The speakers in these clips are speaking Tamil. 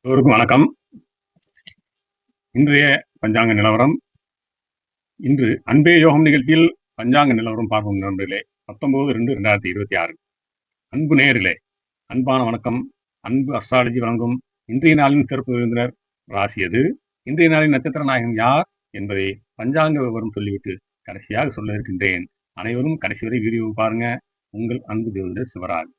எல்லோருக்கும் வணக்கம். இன்றைய பஞ்சாங்க நிலவரம். இன்று அன்பே யோகம் நிகழ்ச்சியில் பஞ்சாங்க நிலவரம் பார்க்கும் நண்பர்களே. 19/2/2026. அன்பு நேயர்களே, அன்பான வணக்கம். அன்பு அஸ்ட்ராலஜி வழங்கும் இன்றைய நாளின் சிறப்பு விருந்தினர் ராசி எது, இன்றைய நாளின் நட்சத்திர நாயகன் யார் என்பதை பஞ்சாங்க விவரம் சொல்லிவிட்டு கடைசியாக சொல்ல இருக்கின்றேன். அனைவரும் கடைசி வரை வீடியோவை பாருங்க. உங்கள் அன்பு ஜோதிடர் சிவராஜ்.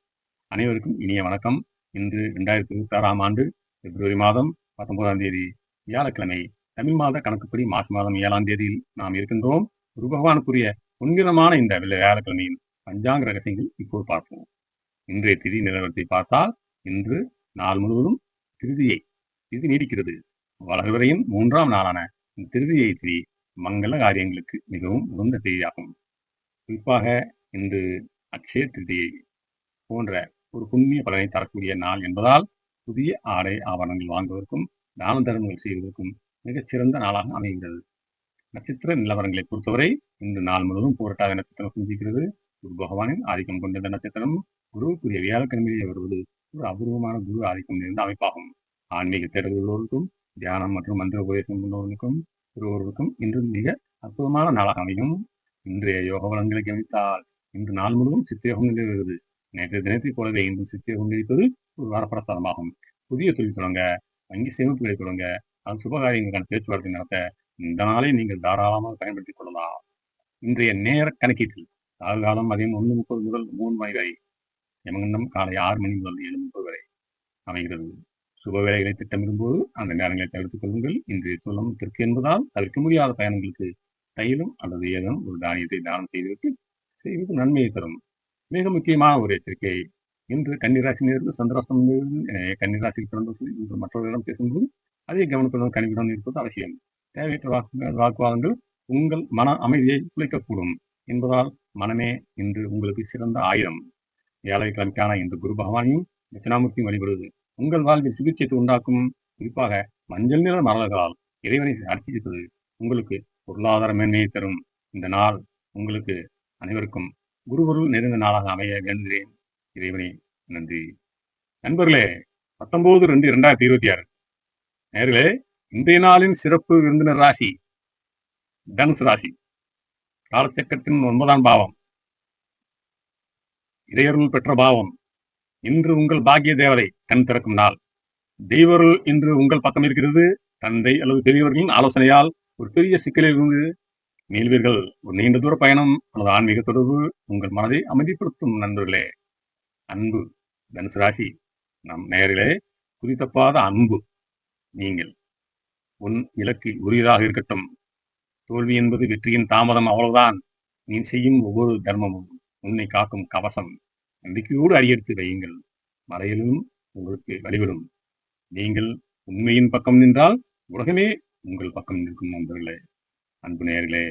அனைவருக்கும் இனிய வணக்கம். இன்று 2026ஆம் ஆண்டு பிப்ரவரி மாதம் 19ஆம் தேதி வியாழக்கிழமை. தமிழ் மாத கணக்குப்படி மார்ச் மாதம் 7ஆம் தேதியில் நாம் இருக்கின்றோம். குரு பகவானுக்குரிய புனிதமான இந்த வியாழக்கிழமையின் பஞ்சாங்க ரகசியங்கள் இப்போது பார்ப்போம். இன்றைய திதி நிலவரத்தை பார்த்தால் இன்று நாள் முழுவதும் திருதியை திதி நீடிக்கிறது. வளர்வரையும் 3ஆம் நாளான திருதியை திதி மங்கள காரியங்களுக்கு மிகவும் உகந்த திதியாகும். குறிப்பாக இன்று அக்ஷய திருதியை போன்ற ஒரு புண்ணிய பலனை தரக்கூடிய நாள் என்பதால் புதிய ஆடை ஆபரணங்கள் வாங்குவதற்கும் தான தர்மங்கள் செய்வதற்கும் மிகச்சிறந்த நாளாக அமைகிறது. நட்சத்திர நிலவரங்களை பொறுத்தவரை இன்று நாள் முழுவதும் போராட்டாத நட்சத்திரம் சந்திக்கிறது. குரு பகவானின் ஆதிக்கம் கொண்ட நட்சத்திரம் குருவுக்குரிய வியாழக்கிழமையிலே வருவது ஒரு அபூர்வமான குரு ஆதிக்கம் நிறைந்த அமைப்பாகும். ஆன்மீக தேடல் உள்ளவர்களுக்கும் தியானம் மற்றும் மந்திர உபதேசம் உள்ளவர்களுக்கும் ஒருவருக்கும் இன்று மிக அற்புதமான நாளாக அமையும். இன்றைய யோக வளங்களை கவனித்தால் இன்று நாள் முழுவதும் சித்தயோகம் நிகழ்கிறது. நேற்று தினத்தை போலவே இன்று சித்தயோகம் நீடிப்பது ஒரு வரப்பிரசாதமாகும். புதிய தொழில் தொடங்க, வங்கி சேமிப்புகளை தொடங்க, அது சுபகாரியங்களுக்கான பேச்சுவார்த்தை நடத்த இந்த நாளை நீங்கள் தாராளமாக பயன்படுத்திக் கொள்ளலாம். இன்றைய நேர கணக்கீட்டில் ராகு காலம் மதியம் 1:30 முதல் 3 மணி வரை, யமகண்டம் காலை 6 மணி முதல் 7:30 வரை அமைகிறது. சுப வேலைகளை திட்டமிடும்போது அந்த நேரங்களை தவிர்த்துக் கொள்ளுங்கள். இன்றைய சொல்லம் தெற்கு என்பதால் தவிர்க்க முடியாத பயணங்களுக்கு தைலம் அல்லது ஏதேனும் ஒரு தானியத்தை தானம் செய்வது நன்மையை தரும். மிக முக்கியமான ஒரு எச்சரிக்கை, இன்று கன்னிராசியிலிருந்து சந்திராஷ்டமம் நிகழ்கிறது. கன்னிராசியில் பிறந்தவர்கள் இன்று மற்றவர்களிடம் பேசும்போது அதிக கவனத்துடன் கணிவுடன் இருப்பது அவசியம். தேவையற்ற வாக்குவாதங்கள் உங்கள் மன அமைதியை குலைக்கக்கூடும் என்பதால் மனமே இன்று உங்களுக்கு சிறந்த ஆயுதம். வியாழக்கிழமைக்கான இன்று குரு பகவானையும் தட்சிணாமூர்த்தியும் வழிபடுவது உங்கள் வாழ்வில் சுபிட்சத்தை உண்டாக்கும். குறிப்பாக மஞ்சள் நிற மலர்களால் இறைவனை அர்ச்சிப்பது உங்களுக்கு பொருளாதார மேன்மையை தரும். இந்த நாள் உங்களுக்கு அனைவருக்கும் குருவருள் நிறைந்த நாளாக அமைய வேண்டுகிறேன். இறைவனை நன்றி. நண்பர்களே, 19/2/2026 நேர்களே, இன்றைய நாளின் சிறப்பு விருந்தினர் ராசி தனுசு ராசி. காலச்சக்கரத்தின் 9ஆம் பாவம், இறையருள் பெற்ற பாவம். இன்று உங்கள் பாக்கிய தேவதை கண் திறக்கும் நாள். தெய்வருள் இன்று உங்கள் பக்கம் இருக்கிறது. தந்தை அல்லது பெரியவர்களின் ஆலோசனையால் ஒரு பெரிய சிக்கலில் இருந்து மீள்வீர்கள். ஒரு நீண்ட தூர பயணம் அல்லது ஆன்மீக தொடர்பு உங்கள் மனதை அமைதிப்படுத்தும். நண்பர்களே, அன்பு தனுசு ராசி நம் நேரிலே குறித்தப்பாத அன்பு. நீங்கள் உன் இலக்கு உரியதாக இருக்கட்டும். தோல்வி என்பது வெற்றியின் தாமதம், அவ்வளவுதான். நீ செய்யும் ஒவ்வொரு தர்மமும் உன்னை காக்கும் கவசம். நம்பிக்கையோடு அடியெடுத்து வையுங்கள். மலையிலும் உங்களுக்கு வழிவிடும். நீங்கள் உண்மையின் பக்கம் நின்றால் உலகமே உங்கள் பக்கம் நிற்கும். நண்பர்களே, அன்பு நேயர்களே,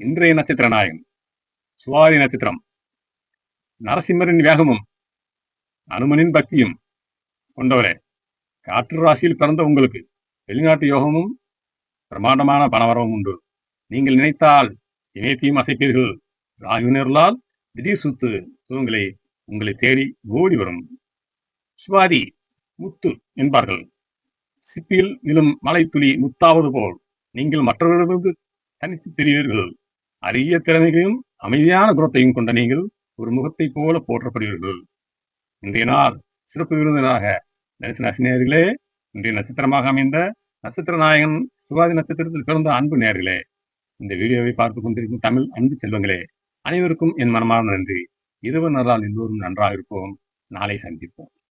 இன்றைய நட்சத்திர நாயகன் சுவாதி நட்சத்திரம். நரசிம்மரின் வேகமும் அனுமனின் பக்தியும் கொண்டவரே, காற்று ராசியில் பிறந்த உங்களுக்கு வெளிநாட்டு யோகமும் பிரமாண்டமான பணவரவும் உண்டு. நீங்கள் நினைத்தால் இணையத்தையும் அசைப்பீர்கள். ராகுவினர்களால் திடீர் சுகங்களை உங்களை தேடி ஓடி வரும். சுவாதி முத்து என்பார்கள். சிப்பியில் விழும் மலை துளி முத்தாவது போல் நீங்கள் மற்றவர்களுக்கு தனித்து தெரிவீர்கள். அரிய திறமைகளையும் அமைதியான குணத்தையும் கொண்ட நீங்கள் ஒரு முகத்தை போல போற்றப்படுவீர்கள். இன்றைய நாள் சிறப்பு விருந்தினராக தனுசு ராசி நேயர்களே, இன்றைய நட்சத்திரமாக அமைந்த நட்சத்திர நாயகன் சுவாதி நட்சத்திரத்தில் பிறந்த அன்பு நேயர்களே, இந்த வீடியோவை பார்த்துக் கொண்டிருக்கும் தமிழ் அன்பு செல்வங்களே, அனைவருக்கும் என் மனமார்ந்த நன்றி. இரவு நாளால் எல்லோரும் நன்றாக இருப்போம். நாளை சந்திப்போம்.